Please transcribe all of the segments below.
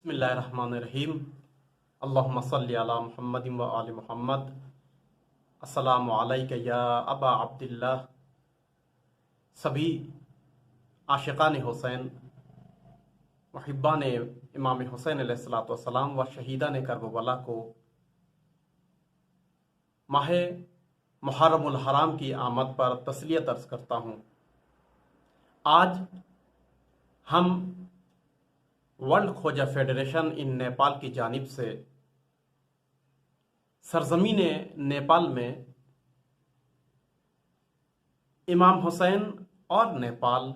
بسم اللہ الرحمن الرحیم اللہم صلی علی محمد و آل محمد السلام علیکہ یا ابا عبداللہ. سبھی عاشقان حسین، محبان امام حسین علیہ السلام و شہیدان کربلا کو ماہ محرم الحرام کی آمد پر تسلیت عرض کرتا ہوں. آج ہم ورلڈ خوجا فیڈریشن ان نیپال کی جانب سے سرزمین نیپال میں امام حسین اور نیپال،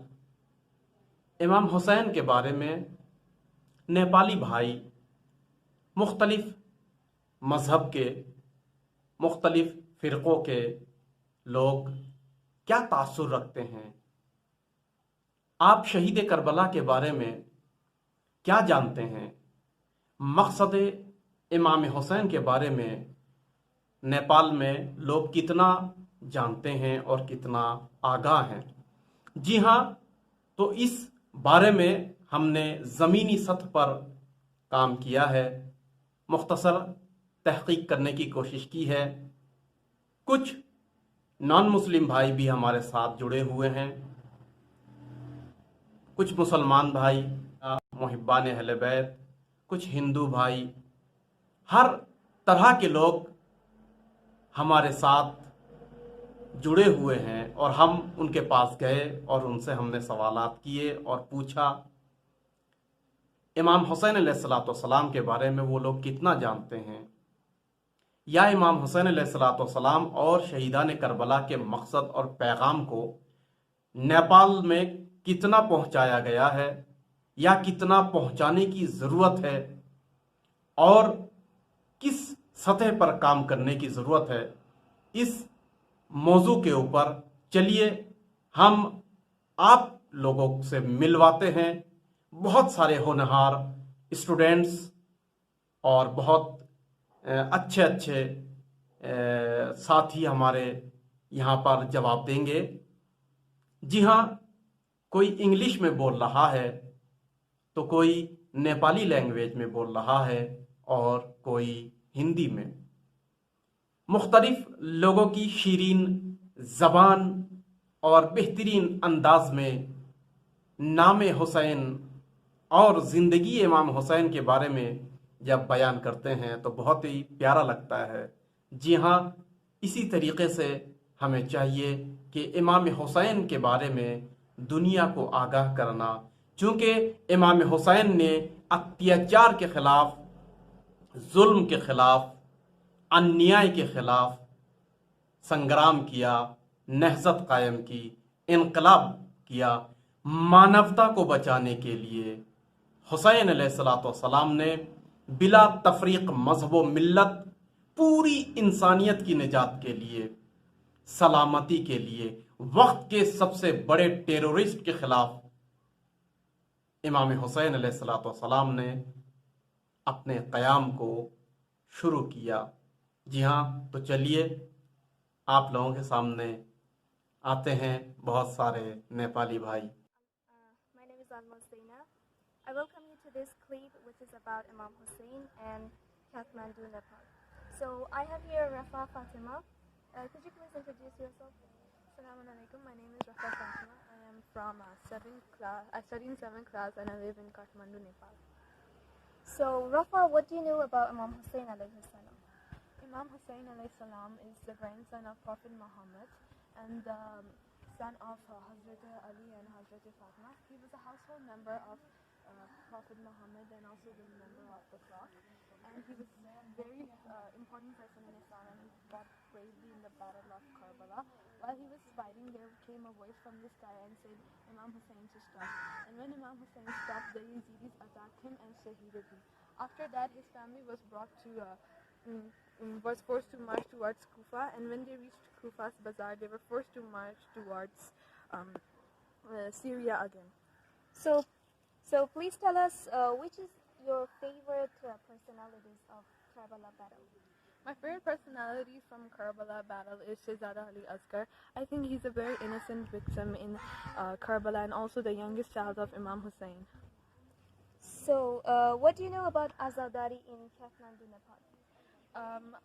امام حسین کے بارے میں نیپالی بھائی مختلف مذہب کے، مختلف فرقوں کے لوگ کیا تاثر رکھتے ہیں، آپ شہید کربلا کے بارے میں کیا جانتے ہیں، مقصد امام حسین کے بارے میں نیپال میں لوگ کتنا جانتے ہیں اور کتنا آگاہ ہیں. جی ہاں، تو اس بارے میں ہم نے زمینی سطح پر کام کیا ہے، مختصر تحقیق کرنے کی کوشش کی ہے. کچھ نان مسلم بھائی بھی ہمارے ساتھ جڑے ہوئے ہیں، کچھ مسلمان بھائی، محبان اہل بیت، کچھ ہندو بھائی، ہر طرح کے لوگ ہمارے ساتھ جڑے ہوئے ہیں. اور ہم ان کے پاس گئے اور ان سے ہم نے سوالات کیے اور پوچھا امام حسین علیہ السلام کے بارے میں وہ لوگ کتنا جانتے ہیں، یا امام حسین علیہ السلام اور شہیدان کربلا کے مقصد اور پیغام کو نیپال میں کتنا پہنچایا گیا ہے یا کتنا پہنچانے کی ضرورت ہے اور کس سطح پر کام کرنے کی ضرورت ہے. اس موضوع کے اوپر چلیے ہم آپ لوگوں سے ملواتے ہیں. بہت سارے ہونہار اسٹوڈنٹس اور بہت اچھے ساتھی ہمارے یہاں پر جواب دیں گے. جی ہاں، کوئی انگلش میں بول رہا ہے تو کوئی نیپالی لینگویج میں بول رہا ہے اور کوئی ہندی میں. مختلف لوگوں کی شیرین زبان اور بہترین انداز میں نام حسین اور زندگی امام حسین کے بارے میں جب بیان کرتے ہیں تو بہت ہی پیارا لگتا ہے. جی ہاں، اسی طریقے سے ہمیں چاہیے کہ امام حسین کے بارے میں دنیا کو آگاہ کرنا، چونکہ امام حسین نے اتیاچار کے خلاف، ظلم کے خلاف، انیائے کے خلاف سنگرام کیا، نہضت قائم کی، انقلاب کیا. مانوتا کو بچانے کے لیے حسین علیہ السلام نے بلا تفریق مذہب و ملت پوری انسانیت کی نجات کے لیے، سلامتی کے لیے، وقت کے سب سے بڑے ٹیرورسٹ کے خلاف امام حسین علیہ السلام نے اپنے قیام کو شروع کیا. جی ہاں، تو چلیے آپ لوگوں کے سامنے آتے ہیں بہت سارے نیپالی بھائی. My name is Husain. I welcome you to this clip which is about Imam Husain and Kathmandu, Nepal. So I have here Rafa Fatima. Could you please introduce yourself? Assalamu alaikum. My name is Rafa Fatima. I am from 7th class. I study in 7th class and I live in Kathmandu, Nepal. So Rafa, what do you know about Imam Husain alayhi salam? Imam Husain alayhi salam is the grandson of Prophet Muhammad and the son of Hazrat Ali and Hazrat Fatima. He was a household member of Prophet Muhammad and also the member of the flock. And he was a very important person in Islam, and he fought bravely in the battle of Karbala. While he was fighting, there came a voice from the sky and said, Imam Husain to stop. And when Imam Husain stopped, the Yazidis attacked him and shahided him. After that, his family was brought to, was forced to march towards Kufa, and when they reached Kufa's bazaar, they were forced to march towards Syria again. So please tell us which is your favorite personalities of Karbala battle? My favorite personality from Karbala battle is Shadab Ali. I think he's a very innocent victim in Karbala and also the youngest child of Imam Husain. So, what do you know about Azadari in Kathmandu, Nepal?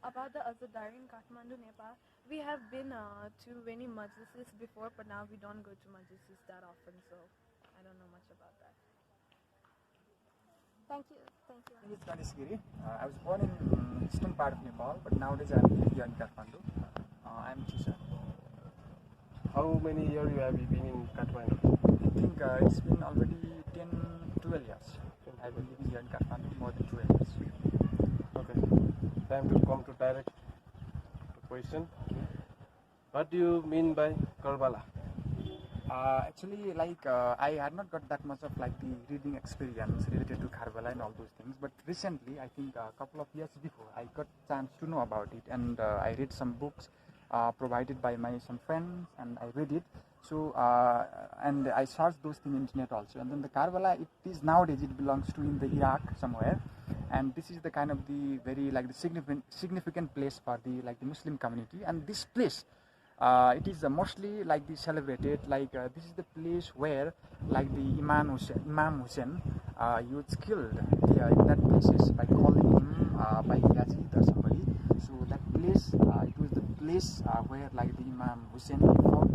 About the Azadari in Kathmandu, Nepal, we have been to many majlises before, but now we don't go to majlises that often, so I don't know much about that. Thank you. Thank you. My name is Geri. I was born in eastern part of Nepal, but nowadays I'm here in Kathmandu. I'm teacher. How many years you have been in Kathmandu? I think it's been already 10, 12 years. I've been living here in Kathmandu more than 12 years. Okay. Time to come to direct to question. What do you mean by Karbala? Actually, I had not got that much of the reading experience related to Karbala and all those things. But recently, I think a couple of years before, I got chance to know about it, and I read some books provided by some friends, and I read it. So and I searched those things on internet also. And then the Karbala, it is nowadays it belongs to in the Iraq somewhere, and this is the kind of the very the significant place for the the Muslim community. And this place. It is mostly the celebrated this is the place where the Imam Husain he was killed there in that places by calling him by Yazid or somebody. So that place it was the place where the Imam Husain fought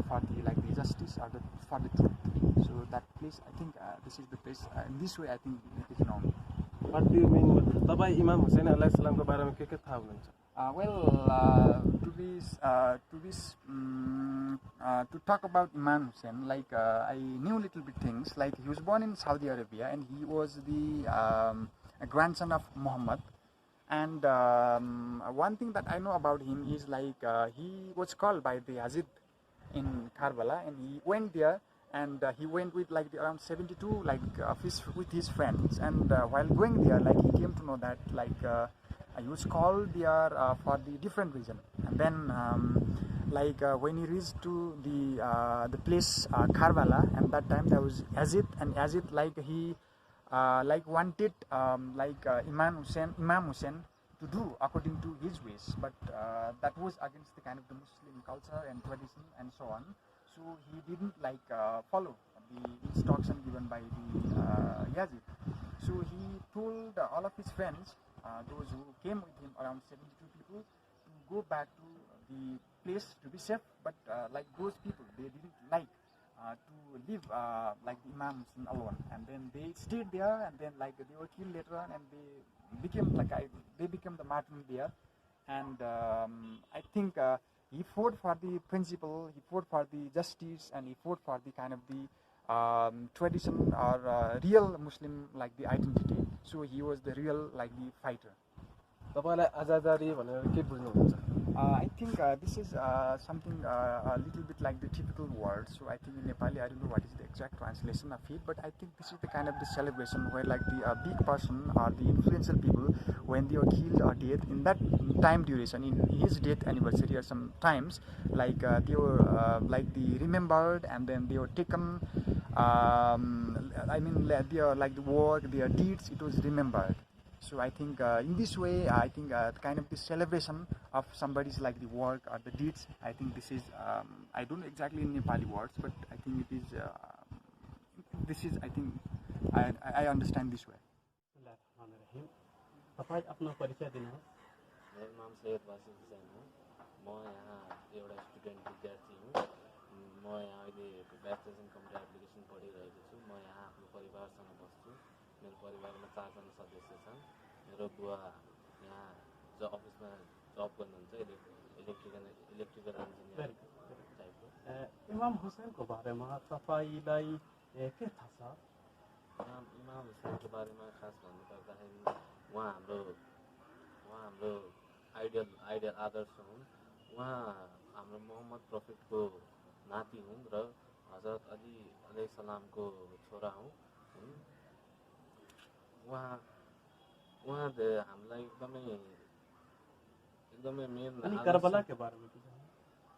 for the justice or for the truth. So that place I think this is the place in this way I think it is known. What do you mean? तपाईं इमाम हुसैन अलैहिस्सलामको बारेमा के थाहा हुनुहुन्छ? To talk about Imam Husain, I knew little bit things. He was born in Saudi Arabia, and he was the grandson of Muhammad. And one thing that I know about him is he was called by the Yazid in Karbala, and he went there, and he went with around 72 with his friends. And while going there, he came to know that he was called there for the different reason. And then when he reached to the place Karbala, and that time there was Yazid, and Yazid he wanted Imam Husain to do according to his ways, but that was against the kind of the Muslim culture and tradition and so on. So he didn't follow the instruction given by the Yazid. So he told all of his friends, those who came with him, around 72 people, to go back to the place to be safe. But those people, they didn't to live the Imam Husain alone, and then they stayed there, and then they were killed later on, and they became the martyrs there. And I think he fought for the principle, he fought for the justice, and he fought for the kind of the tradition or real Muslim the identity. So he was the real the fighter. तपाईलाई आजादारी भनेर के बुझ्नुहुन्छ? I think this is something a little bit like the typical word. So I think in Nepali, I don't know what is the exact translation of it, but I think this is the kind of the celebration where the big person or the influential people, when they were killed or dead, in that time duration, in his death anniversary or sometimes, they were the remembered, and then they were taken. Their the work, their deeds, it was remembered. So I think in this way, I think kind of the celebration of somebody's the work or the deeds. I think this is I don't know exactly in Nepali words, but I think it is. This is I think I understand this way. तपाईं आफ्नो परिचय दिनुहोस्। मेरो नाम सैयद वासिफ हुसैन हो। म यहाँ एउटा स्टुडेन्ट विद्यार्थी हुँ। म यहाँ अहिले ब्याचलर्स इन कम्प्युटर एप्लिकेसन पढिरहेको छु। म यहाँ आफ्नो परिवारसँग बस्छु। मेरो परिवारमा 4 जना सदस्य छन्। मेरो बुवा यहाँ अफिसमा जब गर्नुहुन्छ, इलेक्ट्रिकल इन्जिनियर टाइपको। इमाम हुसैनको बारेमा तपाईलाई के थाहा छ? इमाम हुसैनको बारेमा खास भन्नुपर्दाखेरि उहाँ हाम्रो आइडियल आदर्श हुन्। उहाँ हाम्रो मोहम्मद प्रफेटको नाति हुन् र हजरत अली अलैहिस्सलामको छोरा हुन्। उहाँले हामीलाई एकदमै मेन। अनि करबलाको बारेमा के छ?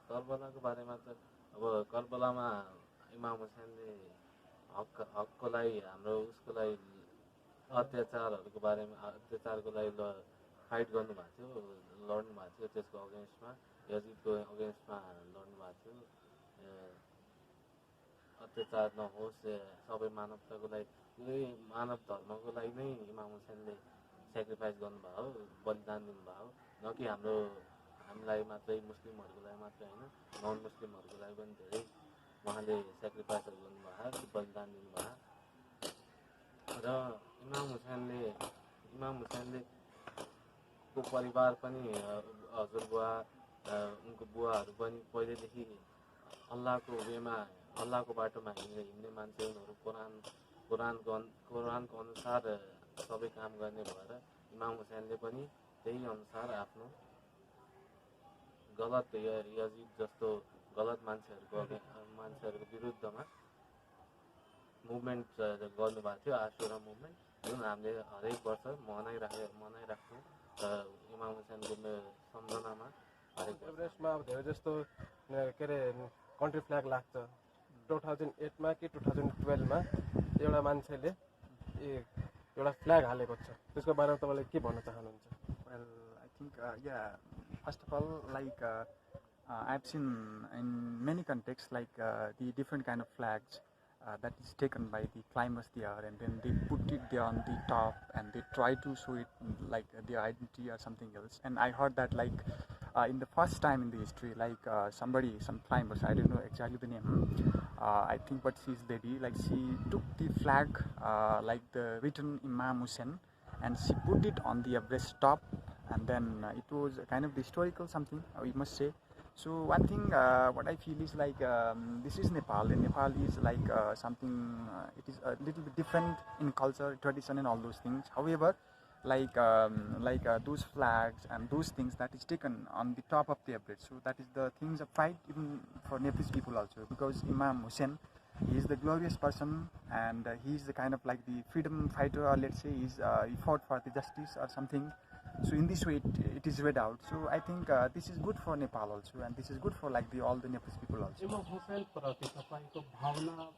करबलाको बारेमा त अब करबलामा इमाम हुसैनले हकको लागि उसको लागि अत्याचारको लागि फाइट गर्नुभएको थियो, लड्नु भएको थियो। त्यसको अगेन्स्टमा यजिदको अगेन्स्टमा लड्नु भएको थियो। अत्याचार नहोस्, सबै मानवताको लागि पुरै मानव धर्मको लागि नै इमाम हुसैनले सेक्रिफाइस गर्नुभयो, बलिदान दिनुभयो, न कि हामीलाई मात्रै, मुस्लिमहरूको लागि मात्रै होइन, नन मुस्लिमहरूको लागि पनि धेरै उहाँले सेक्रिफाइसहरू गर्नुभयो, बलिदान दिनुभयो। र इमाम हुसैनले को परिवार पनि हजुरबुवा उनको बुवाहरू पनि पहिलेदेखि अल्लाहको वेमा, अल्लाहको बाटोमा हिँड्ने मान्छे, उनीहरू कुरानको अनुसार सबै काम गर्ने भएर इमाम हुसैनले पनि त्यही अनुसार आफ्नो गलत यजिद जस्तो गलत मान्छेहरूको विरुद्धमा मुभमेन्ट गर्नुभएको थियो, आशुरा मुभमेन्ट, जुन हामीले हरेक वर्ष मनाइराख्छौँ इमाम हुसैनको सम्झनामा हरेक एभरेस्टमा अब धेरै जस्तो के अरे कन्ट्री फ्ल्याग लाग्छ। 2008मा कि 2012मा एउटा मान्छेले एउटा फ्ल्याग हालेको छ, त्यसको बारेमा तपाईँले के भन्न चाहनुहुन्छ? Well, I think, first of all, I've seen in many contexts, the different kind of flags that is taken by the climbers there, and then they put it there on the top, and they try to show it like their identity or something else. And I heard that in the first time in the history, some climbers, I don't know exactly the name, I think, but she's lady, she took the flag, the written Imam Husain, and she put it on the Everest top, and then it was a kind of historical something, we must say. So one thing what I feel is this is Nepal, and Nepal is something, it is a little bit different in culture, tradition and all those things. However, those flags and those things that is taken on the top of the Everest, so that is the things of pride even for Nepalese people also, because Imam Husain, he is the glorious person, and he is the kind of the freedom fighter, or let's say he fought for the justice or something. So in this way it is read out. So I think this is good for Nepal also, and this is good for all the Nepalese people also. इमाम हुसैन प्रति तपाईको भावना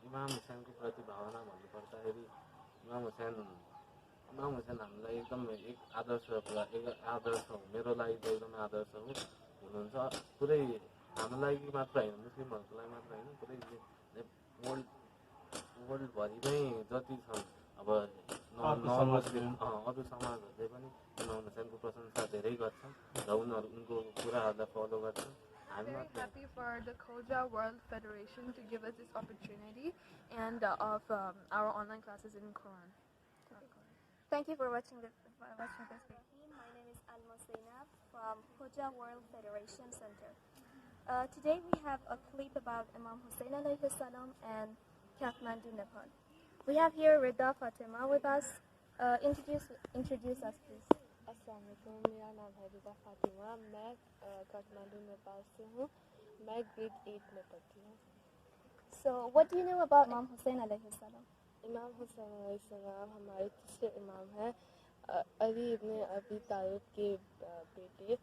इमाम हुसैनको प्रति भावना भन्नुपर्दाखेरि इमाम हुसैन हामीलाई एकदम एक आदर्श हो, मेरो लागि त एकदमै आदर्श हुनुहुन्छ। पुरै हाम्रो लागि मात्र होइन, मुस्लिमहरूको लागि मात्र होइन, पुरै वर्ल्डभरिमै जति छन् अब नन-मुस्लिम अरू समाजहरूले पनि इमाम हुसैनको प्रशंसा धेरै गर्छन् र उनको कुराहरूलाई फलो गर्छन्। I'm very happy for the Khoja World Federation to give us this opportunity and of our online classes in Quran. Thank you for watching this video. My name is Husain from Khoja World Federation Center. Today we have a clip about Imam Husain alayhi salam and Kathmandu, Nepal. We have here Rida Fatima with us. Introduce us, please. अस्सलाम वालेकुम, मेरा नाम है रिदा फातिमा, मैं काठमांडू नेपाल से हूँ, मैं grade 8 में पढ़ती हूँ। So, what do you know about Imam Husain alayhi salam? इमाम हुसैन अलैहिस्सलाम हमारे तीसरे इमाम हैं, अली इब्न अबी तालिब के बेटे।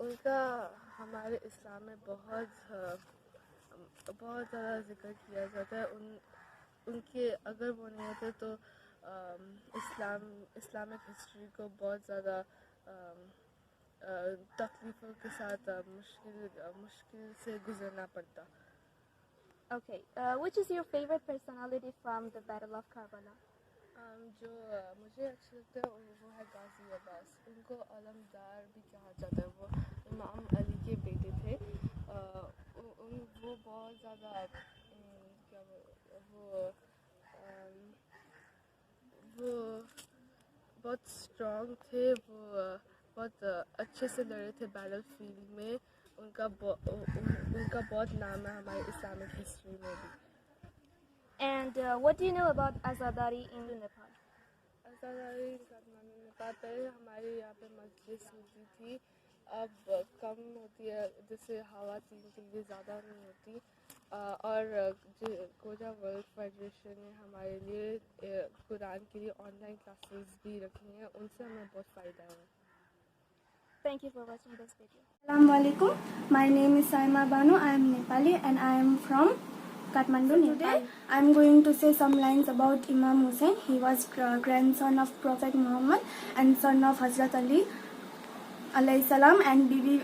उनका हमारे इस्लाम में बहुत ज़्यादा जिक्र किया जाता है। उनके अगर वो नहीं होते तो इस्लामिक हिस्ट्री को बहुत ज़्यादा तकलीफ़ों के साथ मुश्किल से गुजरना पड़ता। Okay, which is your favorite personality from the Battle of Karbala? जो मुझे अच्छे लगता है वो है गाजी अब्बास। उनको अलमदार भी कहा जाता है। वो इमाम अली के बेटे थे। वो बहुत ज़्यादा वो बहुत स्ट्रॉन्ग थे। वो बहुत अच्छे से लड़े थे बैटल फील्ड में। उनका बहुत नाम है हमारे इस्लामिक हिस्ट्री में भी। And what do you know about Azadari in Nepal? अज़ादारी Kathmandu Nepal पहले हमारे यहाँ पे मस्जिद होती थी, अब कम होती है, जैसे ख़वातीन के लिए ज़्यादा नहीं होती। और खोजा वर्ल्ड फेडरेशन ने हमारे लिए कुरान के लिए ऑनलाइन क्लासेस भी रखी हैं, उनसे हमें बहुत फ़ायदा है। Thank you for watching this video. Assalamu alaikum. My name is Saima Banu. I am Nepali and I am from Kathmandu, Nepal. Today I am going to say some lines about Imam Husain. He was grandson of Prophet Muhammad and son of Hazrat Ali alayhi salam and Bibi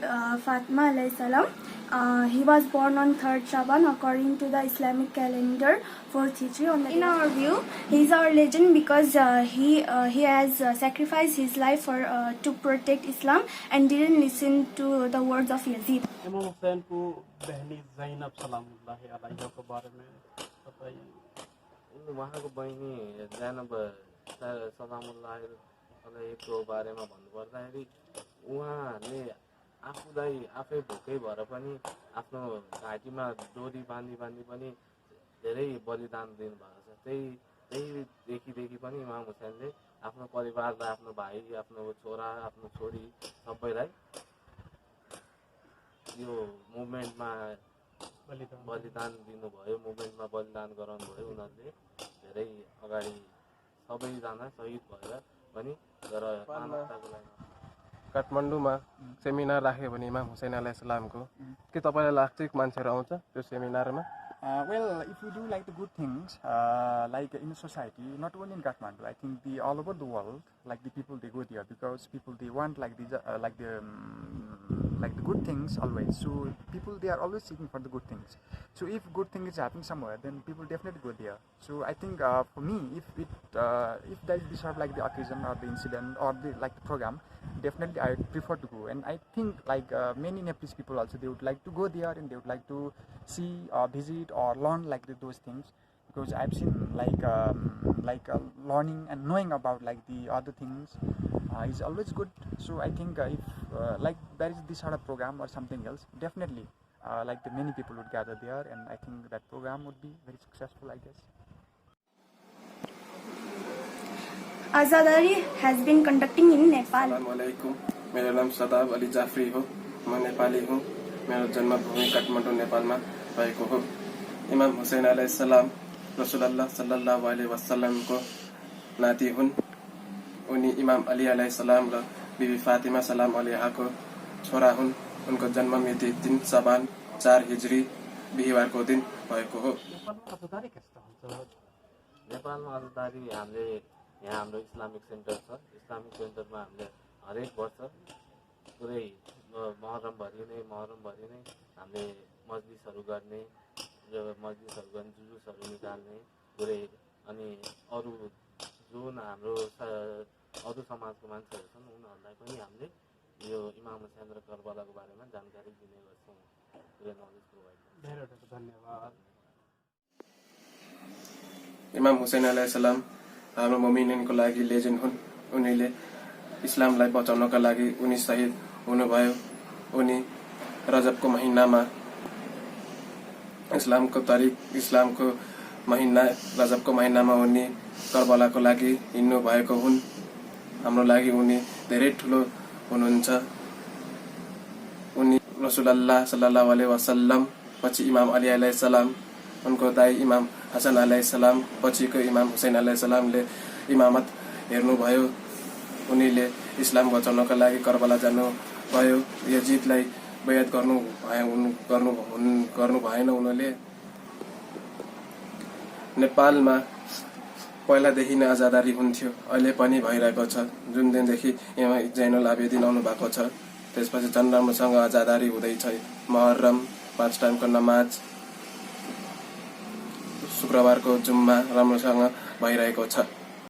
Fatima alayhi salam. He was born on 3rd Shaban according to the Islamic calendar, 4th Hijri. In our view, he is our legend because he has sacrificed his life to protect Islam and didn't listen to the words of Yazid. इमाम हुसैन को बहनी ज़ैनब सलामुल्लाह अलैहा के बारे में बताइए। उहाँको बहिनी जैनब सलामुल्लाह अलैको बारेमा भन्नुपर्दाखेरि उहाँले आफूलाई आफै भोकै भएर पनि आफ्नो घाँटीमा डोरी बाँधी पनि धेरै बलिदान दिनुभएको छ। त्यही देखि पनि इमाम हुसैनले आफ्नो परिवारलाई, आफ्नो भाइ, आफ्नो छोरा, आफ्नो छोरी सबैलाई यो मुभमेन्टमा बलिदान दिनुभयो, मुभमेन्टमा बलिदान गराउनुभयो। उनीहरूले धेरै अगाडि सबैजना शहीद भएर पनि तर मानवताको लागि काठमाडौँमा सेमिनार राख्यो भने इमाम हुसैन अलैहिस्सलामको के तपाईँलाई लाग्छ मान्छेहरू आउँछ त्यो सेमिनारमा? Well, if we do like the good things, like in society, not only in Kathmandu, I think all over the world, like the people they go there because people they want like the good things always. So people they are always seeking for the good things. So if good thing is happening somewhere, then people definitely go there. So I think for me, if there is this sort of like the occasion or the incident or the like the program, definitely I prefer to go. And I think like many Nepalese people also they would like to go there and they would like to see or visit or learn like those things because I've seen like learning and knowing about like the other things is always good. So I think if like there is this sort of program or something else, definitely like the many people would gather there and I think that program would be very successful, I guess. Azadari has been conducting in Nepal. Assalamualaikum. मेरा नाम शदाब अली जाफरी हो। मैं नेपाली हूँ। मेरो जन्मभूमि काठमाडौँ नेपालमा भएको हो। इमाम हुसैन अलैहिस्सलाम रसूलुल्लाह सल्लल्लाहु अलैहि वसल्लमको नाती हुन्। उनी इमाम अली अलैहिस्सलाम र बिबी फातिमा सलाम अलैहाको छोरा हुन्। उनको जन्म मिति 3 शबान 4 हिजरी बिहीबारको दिन भएको हो। नेपालमा अजादारी हामीले यहाँ हाम्रो इस्लामिक सेन्टर छ। इस्लामिक सेन्टरमा हामीले हरेक वर्ष पुरै महरमभरि नै हामीले मजलिसहरू गर्ने, जुलुसहरू निकाल्ने पुरै अनि अरू जुन हाम्रो अरू समाजको मान्छेहरू छन् उनीहरूलाई पनि हामीले यो इमाम हुसैन र करबलाको बारेमा जानकारी दिने गर्छौँ। पुरै नलेज प्रोभाइड गर्छौँ। धेरै धन्यवाद। इमाम हुसैन अलैहिस्सलाम हाम्रो मुमिनको लागि लेजेन्ड हुन्। उनीले इस्लामलाई बचाउनका लागि उनी शहीद हुनुभयो। उनी रजबको महिनामा इस्लामको महिना रजबको महिनामा उनी करबलाको लागि हिँड्नु भएको हुन्। हाम्रो लागि उनी धेरै ठुलो हुनुहुन्छ। उनी रसूलुल्लाह सल्लल्लाहु अलैहि वसल्लम पछि इमाम अली अलैहिस्सलाम, उनको दाइ इमाम हसन अलैहिस्सलाम, पछिको इमाम हुसैन अलैहिस्सलामले इमामत हेर्नुभयो। उनीले इस्लाम बचाउनका लागि करबला जानुभयो। यजिदलाई बयात गर्नु भएन। उनीले नेपालमा पहिलादेखि नै आजादारी हुन्थ्यो, अहिले पनि भइरहेको छ। जुन दिनदेखि इमाम जैनुल आबिदिन आउनु भएको छ त्यसपछि झन् राम्रोसँग आजादारी हुँदैछ। मुहर्रम 5 टाइमको नमाज, शुक्रबारको जुम्मा राम्रोसँग भइरहेको छ।